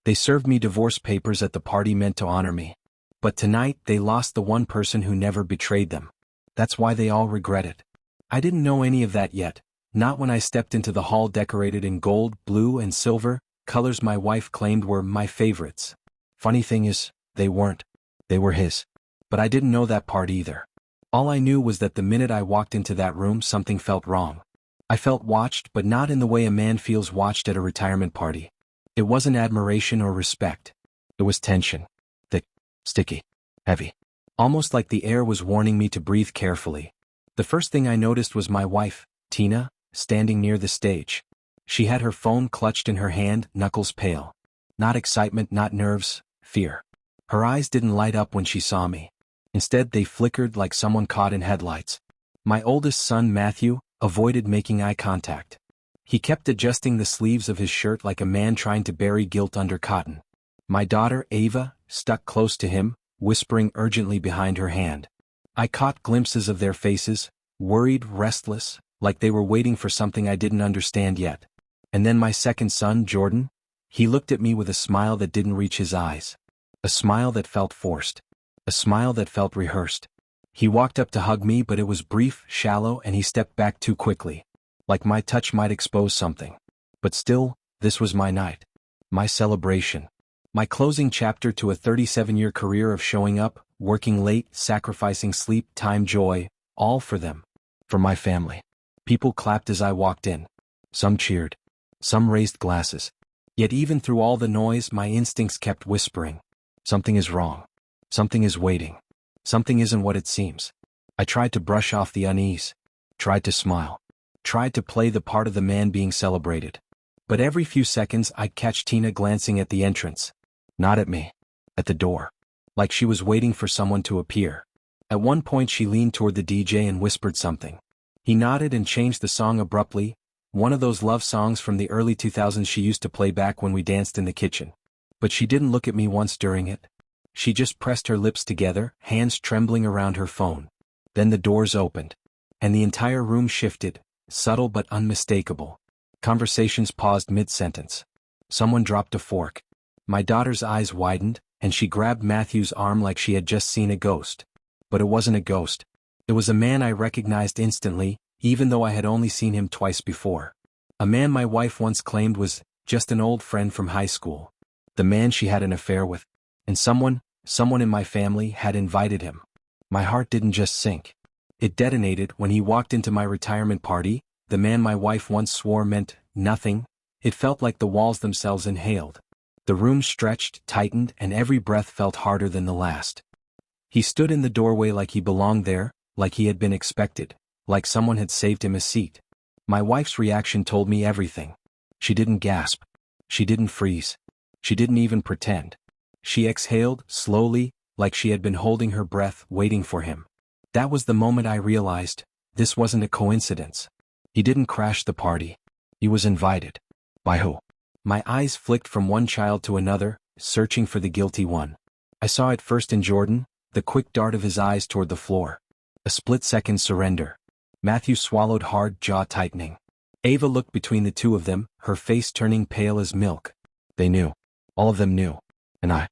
They served me divorce papers at the party meant to honor me. But tonight they lost the one person who never betrayed them. That's why they all regret it. I didn't know any of that yet, not when I stepped into the hall decorated in gold, blue, and silver, colors my wife claimed were my favorites. Funny thing is, they weren't. They were his. But I didn't know that part either. All I knew was that the minute I walked into that room something felt wrong. I felt watched, but not in the way a man feels watched at a retirement party. It wasn't admiration or respect. It was tension. Thick, sticky, heavy. Almost like the air was warning me to breathe carefully. The first thing I noticed was my wife, Tina, standing near the stage. She had her phone clutched in her hand, knuckles pale. Not excitement, not nerves, fear. Her eyes didn't light up when she saw me. Instead, they flickered like someone caught in headlights. My oldest son, Matthew, avoided making eye contact. He kept adjusting the sleeves of his shirt like a man trying to bury guilt under cotton. My daughter, Ava, stuck close to him, whispering urgently behind her hand. I caught glimpses of their faces, worried, restless, like they were waiting for something I didn't understand yet. And then my second son, Jordan, he looked at me with a smile that didn't reach his eyes. A smile that felt forced. A smile that felt rehearsed. He walked up to hug me, but it was brief, shallow, and he stepped back too quickly. Like my touch might expose something. But still, this was my night. My celebration. My closing chapter to a 37-year career of showing up, working late, sacrificing sleep, time, joy, all for them. For my family. People clapped as I walked in. Some cheered. Some raised glasses. Yet even through all the noise, my instincts kept whispering. Something is wrong. Something is waiting. Something isn't what it seems. I tried to brush off the unease. Tried to smile. Tried to play the part of the man being celebrated. But every few seconds I'd catch Tina glancing at the entrance. Not at me. At the door. Like she was waiting for someone to appear. At one point she leaned toward the DJ and whispered something. He nodded and changed the song abruptly, one of those love songs from the early 2000s she used to play back when we danced in the kitchen. But she didn't look at me once during it. She just pressed her lips together, hands trembling around her phone. Then the doors opened. And the entire room shifted, subtle but unmistakable. Conversations paused mid-sentence. Someone dropped a fork. My daughter's eyes widened, and she grabbed Matthew's arm like she had just seen a ghost. But it wasn't a ghost. It was a man I recognized instantly, even though I had only seen him twice before. A man my wife once claimed was just an old friend from high school. The man she had an affair with. And someone in my family had invited him. My heart didn't just sink. It detonated when he walked into my retirement party, the man my wife once swore meant nothing. It felt like the walls themselves inhaled. The room stretched, tightened, and every breath felt harder than the last. He stood in the doorway like he belonged there, like he had been expected, like someone had saved him a seat. My wife's reaction told me everything. She didn't gasp. She didn't freeze. She didn't even pretend. She exhaled, slowly, like she had been holding her breath, waiting for him. That was the moment I realized, this wasn't a coincidence. He didn't crash the party. He was invited. By who? My eyes flicked from one child to another, searching for the guilty one. I saw it first in Jordan, the quick dart of his eyes toward the floor. A split-second surrender. Matthew swallowed hard, jaw tightening. Ava looked between the two of them, her face turning pale as milk. They knew. All of them knew. And I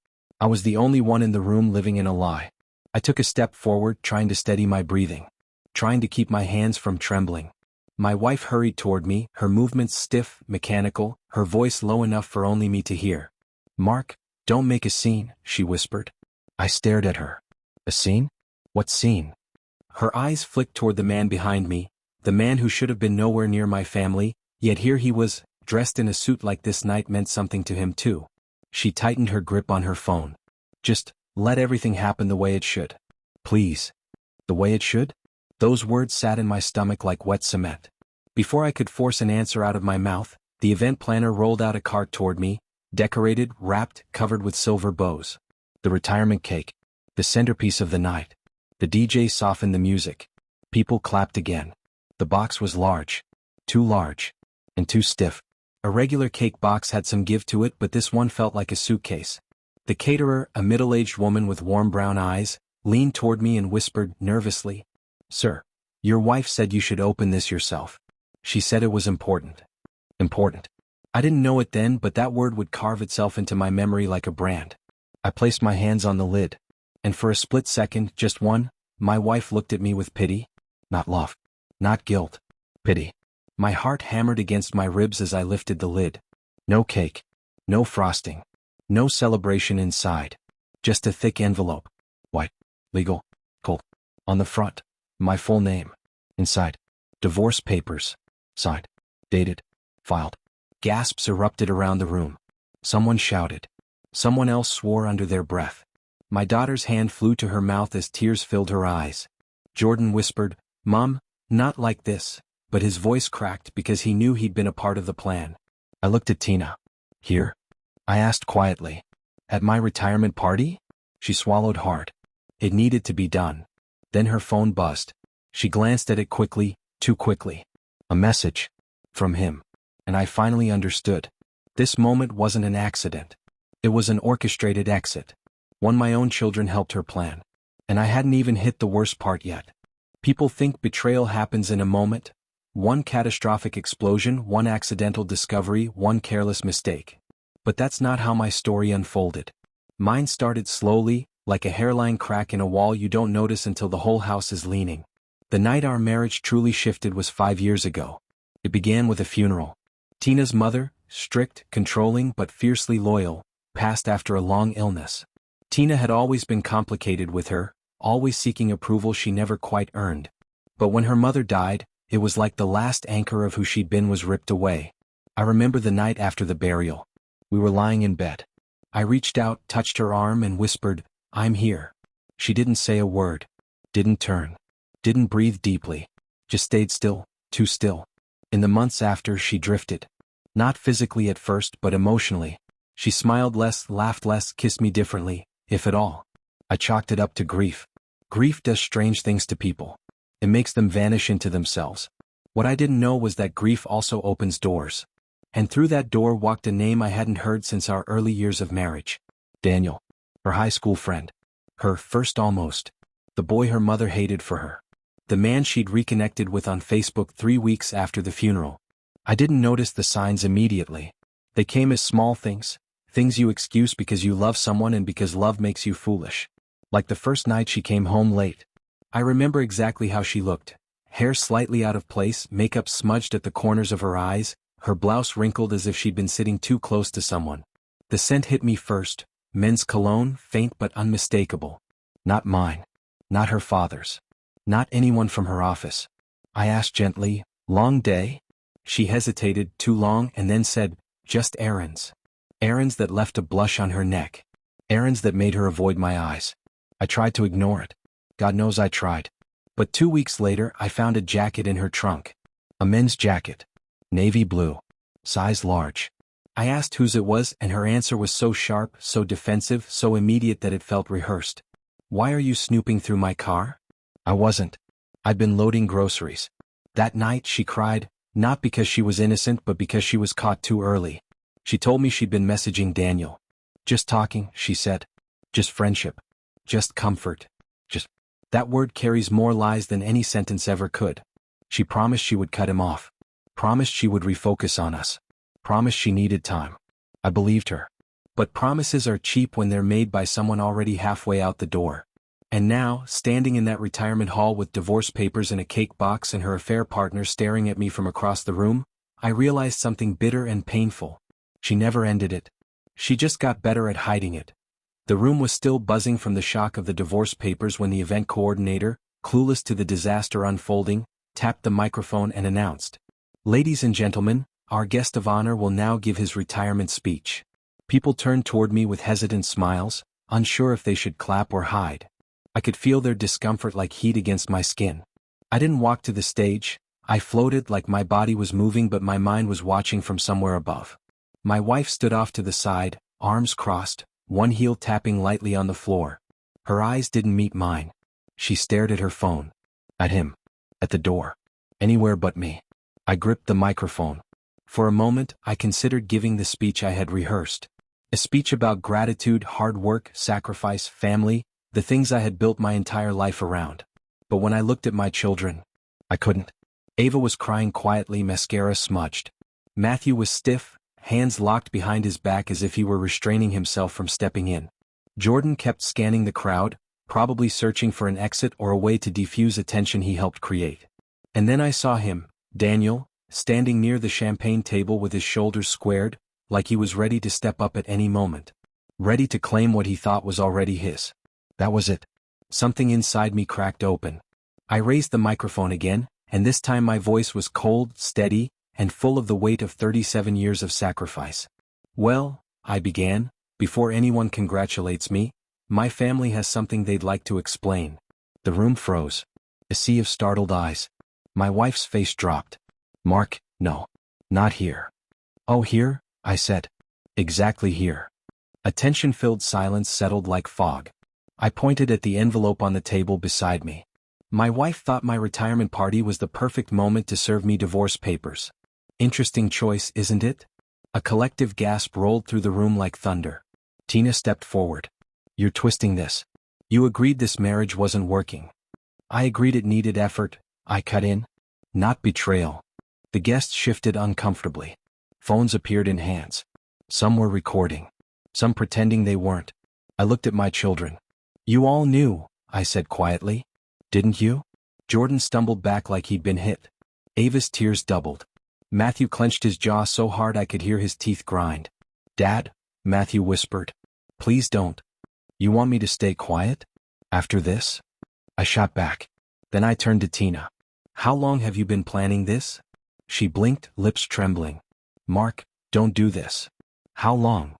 was the only one in the room living in a lie. I took a step forward, trying to steady my breathing. Trying to keep my hands from trembling. My wife hurried toward me, her movements stiff, mechanical, her voice low enough for only me to hear. "Mark, don't make a scene," she whispered. I stared at her. A scene? What scene? Her eyes flicked toward the man behind me, the man who should have been nowhere near my family, yet here he was, dressed in a suit like this night meant something to him too. She tightened her grip on her phone. Just, let everything happen the way it should. Please. The way it should? Those words sat in my stomach like wet cement. Before I could force an answer out of my mouth, the event planner rolled out a cart toward me, decorated, wrapped, covered with silver bows. The retirement cake. The centerpiece of the night. The DJ softened the music. People clapped again. The box was large. Too large. And too stiff. A regular cake box had some give to it, but this one felt like a suitcase. The caterer, a middle-aged woman with warm brown eyes, leaned toward me and whispered nervously, "Sir, your wife said you should open this yourself. She said it was important." Important. I didn't know it then, but that word would carve itself into my memory like a brand. I placed my hands on the lid. And for a split second, just one, my wife looked at me with pity. Not love. Not guilt. Pity. My heart hammered against my ribs as I lifted the lid. No cake. No frosting. No celebration inside. Just a thick envelope. White. Legal. Cold. On the front, my full name. Inside, divorce papers. Signed. Dated. Filed. Gasps erupted around the room. Someone shouted. Someone else swore under their breath. My daughter's hand flew to her mouth as tears filled her eyes. Jordan whispered, "Mom, not like this," but his voice cracked because he knew he'd been a part of the plan. I looked at Tina. "Here?" I asked quietly. "At my retirement party?" She swallowed hard. It needed to be done. Then her phone buzzed. She glanced at it quickly, too quickly. A message. From him. And I finally understood. This moment wasn't an accident. It was an orchestrated exit. One my own children helped her plan. And I hadn't even hit the worst part yet. People think betrayal happens in a moment. One catastrophic explosion, one accidental discovery, one careless mistake. But that's not how my story unfolded. Mine started slowly, like a hairline crack in a wall you don't notice until the whole house is leaning. The night our marriage truly shifted was 5 years ago. It began with a funeral. Tina's mother, strict, controlling but fiercely loyal, passed after a long illness. Tina had always been complicated with her, always seeking approval she never quite earned. But when her mother died, it was like the last anchor of who she'd been was ripped away. I remember the night after the burial. We were lying in bed. I reached out, touched her arm and whispered, "I'm here." She didn't say a word. Didn't turn. Didn't breathe deeply. Just stayed still, too still. In the months after, she drifted. Not physically at first, but emotionally. She smiled less, laughed less, kissed me differently, if at all. I chalked it up to grief. Grief does strange things to people. It makes them vanish into themselves. What I didn't know was that grief also opens doors. And through that door walked a name I hadn't heard since our early years of marriage. Daniel. Her high school friend. Her first almost. The boy her mother hated for her. The man she'd reconnected with on Facebook 3 weeks after the funeral. I didn't notice the signs immediately. They came as small things. Things you excuse because you love someone and because love makes you foolish. Like the first night she came home late. I remember exactly how she looked. Hair slightly out of place, makeup smudged at the corners of her eyes, her blouse wrinkled as if she'd been sitting too close to someone. The scent hit me first. Men's cologne, faint but unmistakable. Not mine. Not her father's. Not anyone from her office. I asked gently, "Long day?" She hesitated, too long, and then said, "Just errands." Errands that left a blush on her neck. Errands that made her avoid my eyes. I tried to ignore it. God knows I tried. But 2 weeks later, I found a jacket in her trunk. A men's jacket. Navy blue. Size large. I asked whose it was, and her answer was so sharp, so defensive, so immediate that it felt rehearsed. "Why are you snooping through my car?" I wasn't. I'd been loading groceries. That night, she cried, not because she was innocent but because she was caught too early. She told me she'd been messaging Daniel. "Just talking," she said. "Just friendship. Just comfort. Just..." That word carries more lies than any sentence ever could. She promised she would cut him off. Promised she would refocus on us. Promised she needed time. I believed her. But promises are cheap when they're made by someone already halfway out the door. And now, standing in that retirement hall with divorce papers in a cake box and her affair partner staring at me from across the room, I realized something bitter and painful. She never ended it. She just got better at hiding it. The room was still buzzing from the shock of the divorce papers when the event coordinator, clueless to the disaster unfolding, tapped the microphone and announced, "Ladies and gentlemen, our guest of honor will now give his retirement speech." People turned toward me with hesitant smiles, unsure if they should clap or hide. I could feel their discomfort like heat against my skin. I didn't walk to the stage. I floated like my body was moving but my mind was watching from somewhere above. My wife stood off to the side, arms crossed, one heel tapping lightly on the floor. Her eyes didn't meet mine. She stared at her phone. At him. At the door. Anywhere but me. I gripped the microphone. For a moment, I considered giving the speech I had rehearsed. A speech about gratitude, hard work, sacrifice, family, the things I had built my entire life around. But when I looked at my children, I couldn't. Ava was crying quietly, mascara smudged. Matthew was stiff, hands locked behind his back as if he were restraining himself from stepping in. Jordan kept scanning the crowd, probably searching for an exit or a way to defuse a tension he helped create. And then I saw him, Daniel, standing near the champagne table with his shoulders squared, like he was ready to step up at any moment. Ready to claim what he thought was already his. That was it. Something inside me cracked open. I raised the microphone again, and this time my voice was cold, steady, and full of the weight of 37 years of sacrifice. Well, I began, before anyone congratulates me, my family has something they'd like to explain. The room froze. A sea of startled eyes. My wife's face dropped. Mark, no. Not here. Oh, here? I said. Exactly here. A tension-filled silence settled like fog. I pointed at the envelope on the table beside me. My wife thought my retirement party was the perfect moment to serve me divorce papers. Interesting choice, isn't it? A collective gasp rolled through the room like thunder. Tina stepped forward. You're twisting this. You agreed this marriage wasn't working. I agreed it needed effort, I cut in. Not betrayal. The guests shifted uncomfortably. Phones appeared in hands. Some were recording. Some pretending they weren't. I looked at my children. You all knew, I said quietly. Didn't you? Jordan stumbled back like he'd been hit. Ava's tears doubled. Matthew clenched his jaw so hard I could hear his teeth grind. Dad, Matthew whispered. Please don't. You want me to stay quiet? After this? I shot back. Then I turned to Tina. How long have you been planning this? She blinked, lips trembling. Mark, don't do this. How long?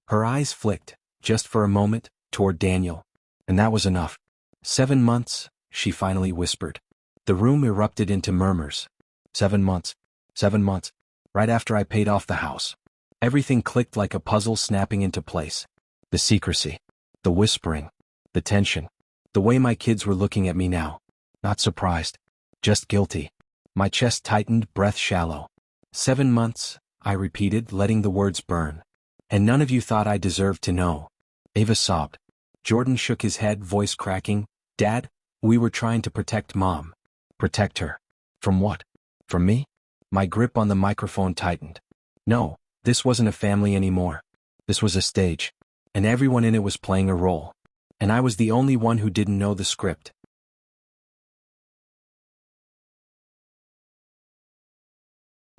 Her eyes flicked, just for a moment, toward Daniel. And that was enough. 7 months, she finally whispered. The room erupted into murmurs. 7 months. 7 months. Right after I paid off the house. Everything clicked like a puzzle snapping into place. The secrecy. The whispering. The tension. The way my kids were looking at me now. Not surprised. Just guilty. My chest tightened, breath shallow. 7 months, I repeated, letting the words burn. And none of you thought I deserved to know. Ava sobbed. Jordan shook his head, voice cracking. Dad, we were trying to protect Mom. Protect her. From what? From me? My grip on the microphone tightened. No, this wasn't a family anymore. This was a stage. And everyone in it was playing a role. And I was the only one who didn't know the script.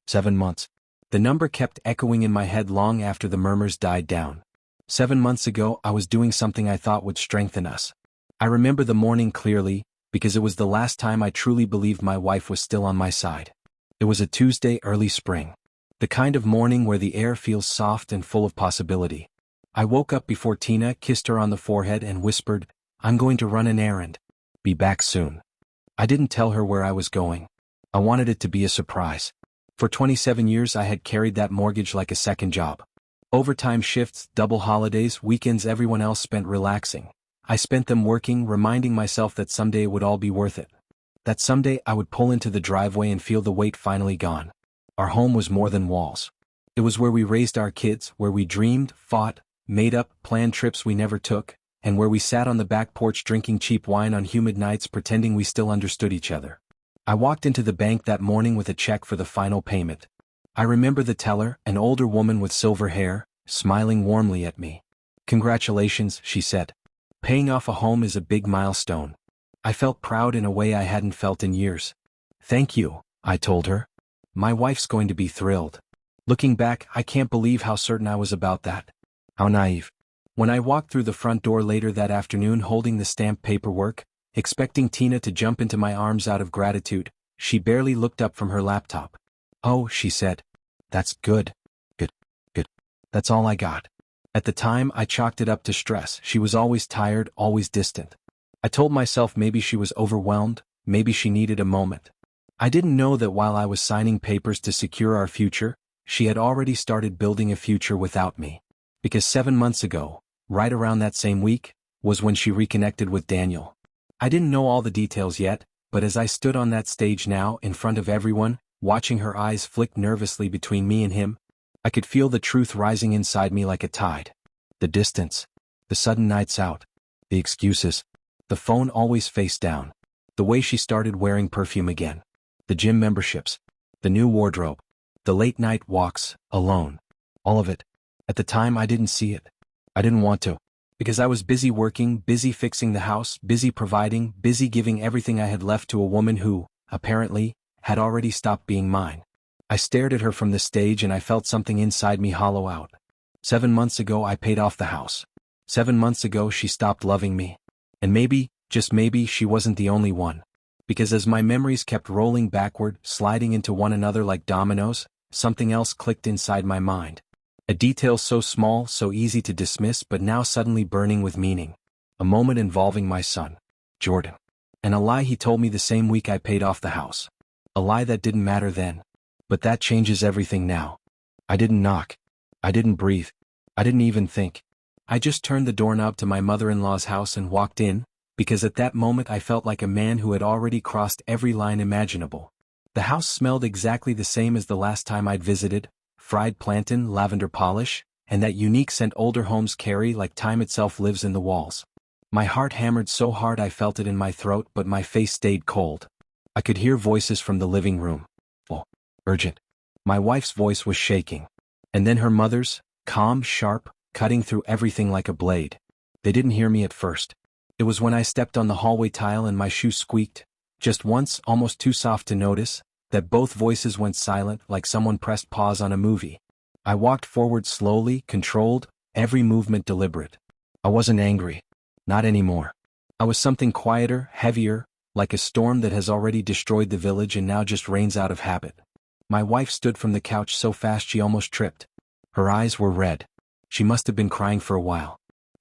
7 months. The number kept echoing in my head long after the murmurs died down. 7 months ago, I was doing something I thought would strengthen us. I remember the morning clearly, because it was the last time I truly believed my wife was still on my side. It was a Tuesday, early spring. The kind of morning where the air feels soft and full of possibility. I woke up before Tina, kissed her on the forehead and whispered, I'm going to run an errand. Be back soon. I didn't tell her where I was going. I wanted it to be a surprise. For 27 years I had carried that mortgage like a second job. Overtime shifts, double holidays, weekends everyone else spent relaxing. I spent them working, reminding myself that someday it would all be worth it. That someday I would pull into the driveway and feel the weight finally gone. Our home was more than walls. It was where we raised our kids, where we dreamed, fought, made up, planned trips we never took, and where we sat on the back porch drinking cheap wine on humid nights pretending we still understood each other. I walked into the bank that morning with a check for the final payment. I remember the teller, an older woman with silver hair, smiling warmly at me. Congratulations, she said. Paying off a home is a big milestone. I felt proud in a way I hadn't felt in years. Thank you, I told her. My wife's going to be thrilled. Looking back, I can't believe how certain I was about that. How naive. When I walked through the front door later that afternoon holding the stamped paperwork, expecting Tina to jump into my arms out of gratitude, she barely looked up from her laptop. Oh, she said. That's good. Good. Good. That's all I got. At the time, I chalked it up to stress. She was always tired, always distant. I told myself maybe she was overwhelmed, maybe she needed a moment. I didn't know that while I was signing papers to secure our future, she had already started building a future without me. Because 7 months ago, right around that same week, was when she reconnected with Daniel. I didn't know all the details yet, but as I stood on that stage now, in front of everyone, watching her eyes flick nervously between me and him, I could feel the truth rising inside me like a tide. The distance. The sudden nights out. The excuses. The phone always face down. The way she started wearing perfume again. The gym memberships. The new wardrobe. The late night walks, alone. All of it. At the time I didn't see it. I didn't want to. Because I was busy working, busy fixing the house, busy providing, busy giving everything I had left to a woman who, apparently, had already stopped being mine. I stared at her from the stage and I felt something inside me hollow out. 7 months ago I paid off the house. 7 months ago she stopped loving me. And maybe, just maybe, she wasn't the only one. Because as my memories kept rolling backward, sliding into one another like dominoes, something else clicked inside my mind. A detail so small, so easy to dismiss, but now suddenly burning with meaning. A moment involving my son, Jordan. And a lie he told me the same week I paid off the house. A lie that didn't matter then. But that changes everything now. I didn't knock. I didn't breathe. I didn't even think. I just turned the doorknob to my mother-in-law's house and walked in, because at that moment I felt like a man who had already crossed every line imaginable. The house smelled exactly the same as the last time I'd visited, fried plantain, lavender polish, and that unique scent older homes carry like time itself lives in the walls. My heart hammered so hard I felt it in my throat, but my face stayed cold. I could hear voices from the living room. Oh, urgent. My wife's voice was shaking. And then her mother's, calm, sharp, cutting through everything like a blade. They didn't hear me at first. It was when I stepped on the hallway tile and my shoe squeaked, just once, almost too soft to notice, that both voices went silent like someone pressed pause on a movie. I walked forward slowly, controlled, every movement deliberate. I wasn't angry. Not anymore. I was something quieter, heavier, like a storm that has already destroyed the village and now just rains out of habit. My wife stood from the couch so fast she almost tripped. Her eyes were red. She must have been crying for a while.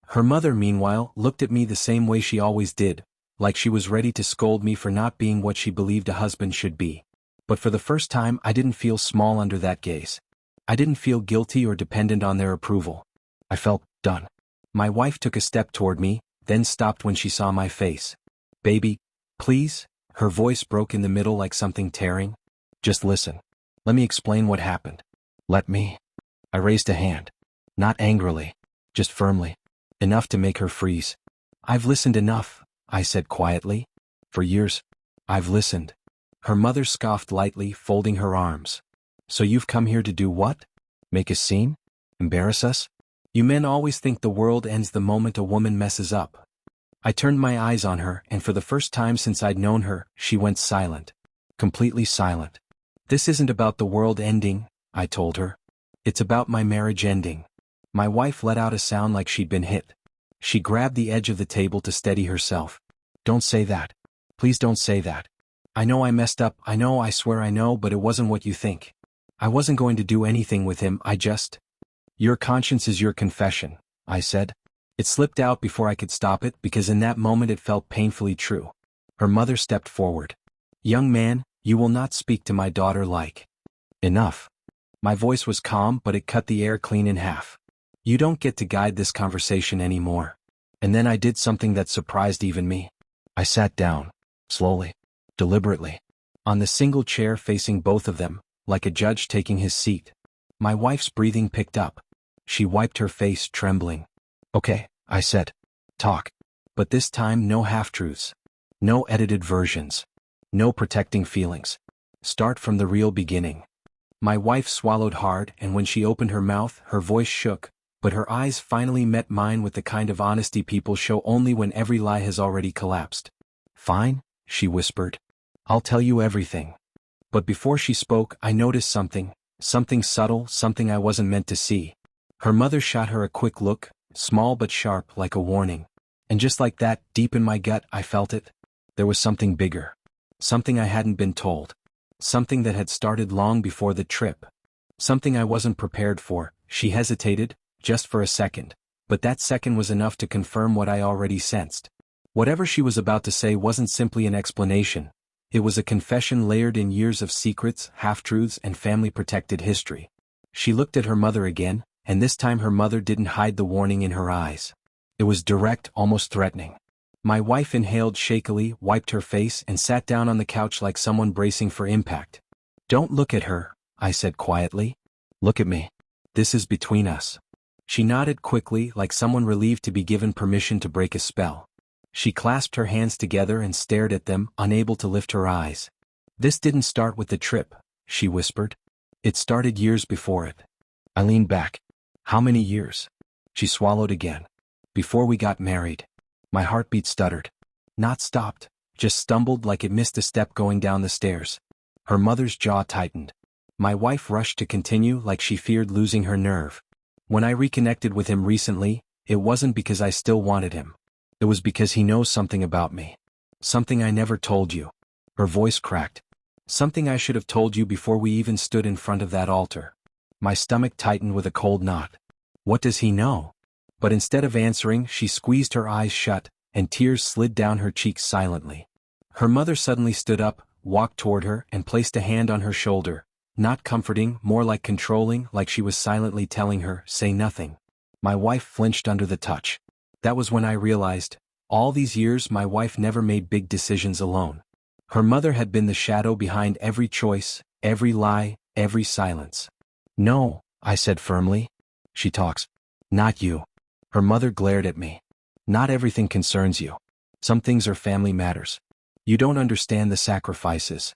Her mother, meanwhile, looked at me the same way she always did, like she was ready to scold me for not being what she believed a husband should be. But for the first time I didn't feel small under that gaze. I didn't feel guilty or dependent on their approval. I felt done. My wife took a step toward me, then stopped when she saw my face. Baby, please? Her voice broke in the middle like something tearing. Just listen. Let me explain what happened. Let me. I raised a hand. Not angrily. Just firmly. Enough to make her freeze. I've listened enough, I said quietly. For years. I've listened. Her mother scoffed lightly, folding her arms. So you've come here to do what? Make a scene? Embarrass us? You men always think the world ends the moment a woman messes up. I turned my eyes on her, and for the first time since I'd known her, she went silent. Completely silent. This isn't about the world ending, I told her. It's about my marriage ending. My wife let out a sound like she'd been hit. She grabbed the edge of the table to steady herself. Don't say that. Please don't say that. I know I messed up, I know, I swear I know, but it wasn't what you think. I wasn't going to do anything with him, I just... Your conscience is your confession, I said. It slipped out before I could stop it because in that moment it felt painfully true. Her mother stepped forward. Young man, you will not speak to my daughter like... Enough. My voice was calm, but it cut the air clean in half. You don't get to guide this conversation anymore. And then I did something that surprised even me. I sat down, slowly, deliberately, on the single chair facing both of them, like a judge taking his seat. My wife's breathing picked up. She wiped her face, trembling. Okay, I said. Talk. But this time no half-truths. No edited versions. No protecting feelings. Start from the real beginning. My wife swallowed hard, and when she opened her mouth, her voice shook, but her eyes finally met mine with the kind of honesty people show only when every lie has already collapsed. Fine, she whispered. I'll tell you everything. But before she spoke, I noticed something subtle, something I wasn't meant to see. Her mother shot her a quick look, small but sharp, like a warning. And just like that, deep in my gut, I felt it. There was something bigger. Something I hadn't been told. Something that had started long before the trip. Something I wasn't prepared for. She hesitated, just for a second. But that second was enough to confirm what I already sensed. Whatever she was about to say wasn't simply an explanation. It was a confession layered in years of secrets, half-truths, and family-protected history. She looked at her mother again, and this time her mother didn't hide the warning in her eyes. It was direct, almost threatening. My wife inhaled shakily, wiped her face, and sat down on the couch like someone bracing for impact. Don't look at her, I said quietly. Look at me. This is between us. She nodded quickly, like someone relieved to be given permission to break a spell. She clasped her hands together and stared at them, unable to lift her eyes. This didn't start with the trip, she whispered. It started years before it. I leaned back. How many years? She swallowed again. Before we got married. My heartbeat stuttered. Not stopped, just stumbled like it missed a step going down the stairs. Her mother's jaw tightened. My wife rushed to continue like she feared losing her nerve. When I reconnected with him recently, it wasn't because I still wanted him. It was because he knows something about me. Something I never told you. Her voice cracked. Something I should have told you before we even stood in front of that altar. My stomach tightened with a cold knot. What does he know? But instead of answering, she squeezed her eyes shut, and tears slid down her cheeks silently. Her mother suddenly stood up, walked toward her, and placed a hand on her shoulder. Not comforting, more like controlling, like she was silently telling her, say nothing. My wife flinched under the touch. That was when I realized, all these years my wife never made big decisions alone. Her mother had been the shadow behind every choice, every lie, every silence. No, I said firmly. She talks. Not you. Her mother glared at me. Not everything concerns you. Some things are family matters. You don't understand the sacrifices.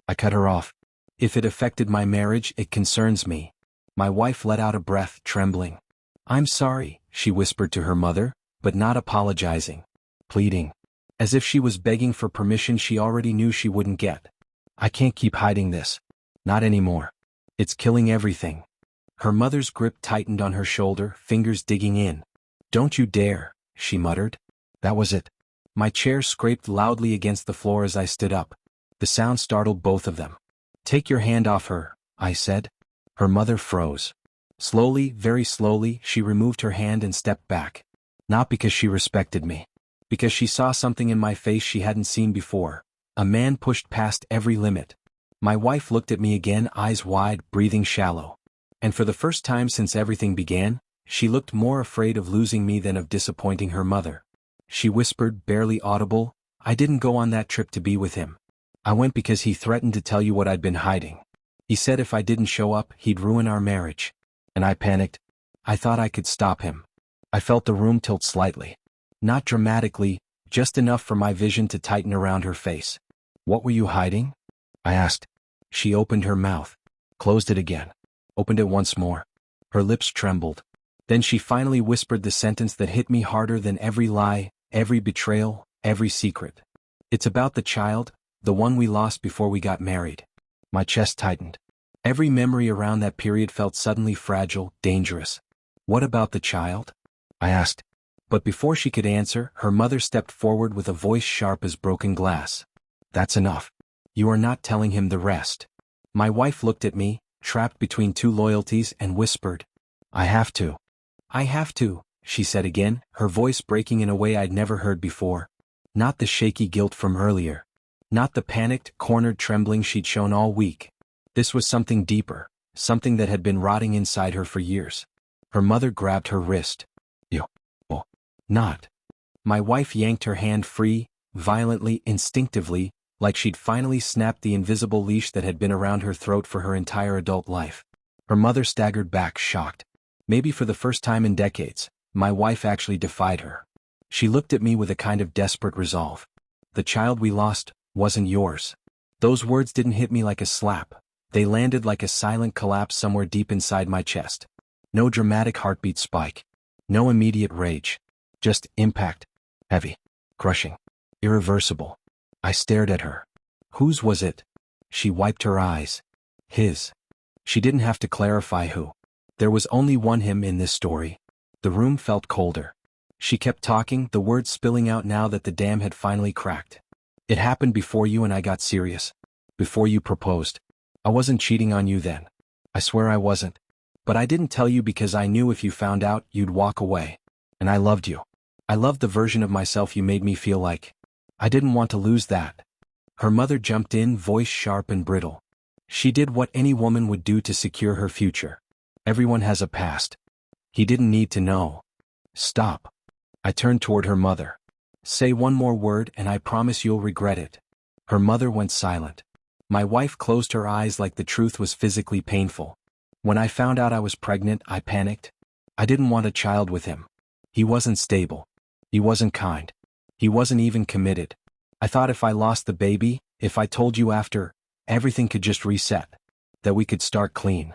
I cut her off. If it affected my marriage, it concerns me. My wife let out a breath, trembling. I'm sorry, she whispered to her mother, but not apologizing. Pleading. As if she was begging for permission she already knew she wouldn't get. I can't keep hiding this. Not anymore. It's killing everything. Her mother's grip tightened on her shoulder, fingers digging in. Don't you dare, she muttered. That was it. My chair scraped loudly against the floor as I stood up. The sound startled both of them. Take your hand off her, I said. Her mother froze. Slowly, very slowly, she removed her hand and stepped back. Not because she respected me. Because she saw something in my face she hadn't seen before. A man pushed past every limit. My wife looked at me again, eyes wide, breathing shallow. And for the first time since everything began, she looked more afraid of losing me than of disappointing her mother. She whispered, barely audible, I didn't go on that trip to be with him. I went because he threatened to tell you what I'd been hiding. He said if I didn't show up, he'd ruin our marriage. And I panicked. I thought I could stop him. I felt the room tilt slightly. Not dramatically, just enough for my vision to tighten around her face. What were you hiding? I asked. She opened her mouth. Closed it again. Opened it once more. Her lips trembled. Then she finally whispered the sentence that hit me harder than every lie, every betrayal, every secret. It's about the child, the one we lost before we got married. My chest tightened. Every memory around that period felt suddenly fragile, dangerous. What about the child? I asked. But before she could answer, her mother stepped forward with a voice sharp as broken glass. That's enough. You are not telling him the rest. My wife looked at me, trapped between two loyalties, and whispered, I have to. I have to, she said again, her voice breaking in a way I'd never heard before. Not the shaky guilt from earlier. Not the panicked, cornered trembling she'd shown all week. This was something deeper, something that had been rotting inside her for years. Her mother grabbed her wrist. You. Oh. Not. My wife yanked her hand free, violently, instinctively, like she'd finally snapped the invisible leash that had been around her throat for her entire adult life. Her mother staggered back, shocked. Maybe for the first time in decades, my wife actually defied her. She looked at me with a kind of desperate resolve. The child we lost wasn't yours. Those words didn't hit me like a slap. They landed like a silent collapse somewhere deep inside my chest. No dramatic heartbeat spike. No immediate rage. Just impact. Heavy. Crushing. Irreversible. I stared at her. Whose was it? She wiped her eyes. His. She didn't have to clarify who. There was only one him in this story. The room felt colder. She kept talking, the words spilling out now that the dam had finally cracked. It happened before you and I got serious. Before you proposed. I wasn't cheating on you then. I swear I wasn't. But I didn't tell you because I knew if you found out, you'd walk away. And I loved you. I loved the version of myself you made me feel like. I didn't want to lose that. Her mother jumped in, voice sharp and brittle. She did what any woman would do to secure her future. Everyone has a past. He didn't need to know. Stop. I turned toward her mother. Say one more word and I promise you'll regret it. Her mother went silent. My wife closed her eyes like the truth was physically painful. When I found out I was pregnant, I panicked. I didn't want a child with him. He wasn't stable. He wasn't kind. He wasn't even committed. I thought if I lost the baby, if I told you after, everything could just reset. That we could start clean.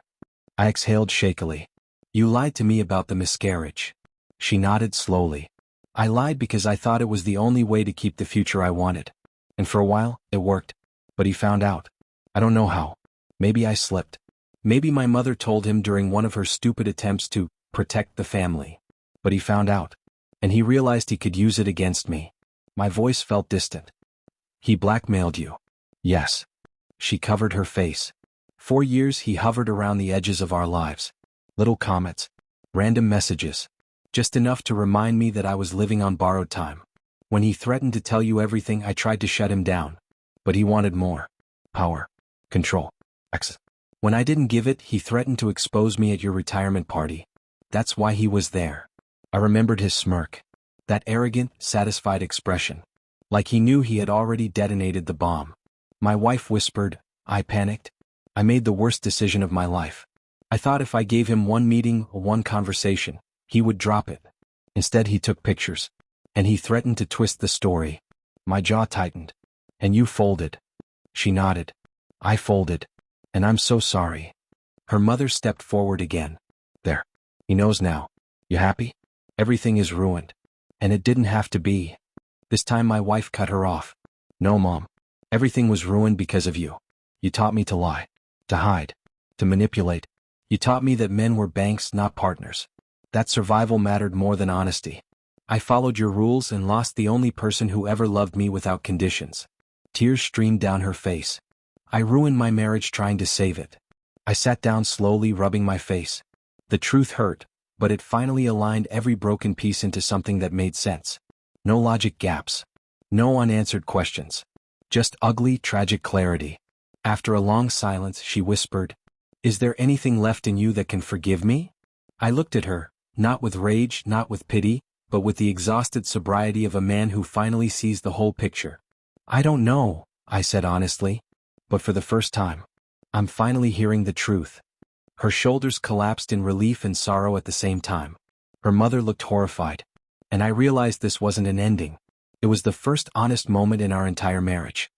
I exhaled shakily. You lied to me about the miscarriage. She nodded slowly. I lied because I thought it was the only way to keep the future I wanted. And for a while, it worked. But he found out. I don't know how. Maybe I slipped. Maybe my mother told him during one of her stupid attempts to protect the family. But he found out. And he realized he could use it against me. My voice felt distant. He blackmailed you. Yes. She covered her face. 4 years he hovered around the edges of our lives. Little comments. Random messages. Just enough to remind me that I was living on borrowed time. When he threatened to tell you everything, I tried to shut him down. But he wanted more. Power. Control. Access. When I didn't give it, he threatened to expose me at your retirement party. That's why he was there. I remembered his smirk. That arrogant, satisfied expression. Like he knew he had already detonated the bomb. My wife whispered. I panicked. I made the worst decision of my life. I thought if I gave him one meeting or one conversation, he would drop it. Instead he took pictures. And he threatened to twist the story. My jaw tightened. And you folded. She nodded. I folded. And I'm so sorry. Her mother stepped forward again. There. He knows now. You happy? Everything is ruined. And it didn't have to be. This time my wife cut her off. No, Mom. Everything was ruined because of you. You taught me to lie. To hide. To manipulate. You taught me that men were banks, not partners. That survival mattered more than honesty. I followed your rules and lost the only person who ever loved me without conditions. Tears streamed down her face. I ruined my marriage trying to save it. I sat down slowly, rubbing my face. The truth hurt, but it finally aligned every broken piece into something that made sense. No logic gaps. No unanswered questions. Just ugly, tragic clarity. After a long silence, she whispered, "Is there anything left in you that can forgive me?" I looked at her, not with rage, not with pity, but with the exhausted sobriety of a man who finally sees the whole picture. I don't know, I said honestly. But for the first time, I'm finally hearing the truth. Her shoulders collapsed in relief and sorrow at the same time. Her mother looked horrified. And I realized this wasn't an ending. It was the first honest moment in our entire marriage.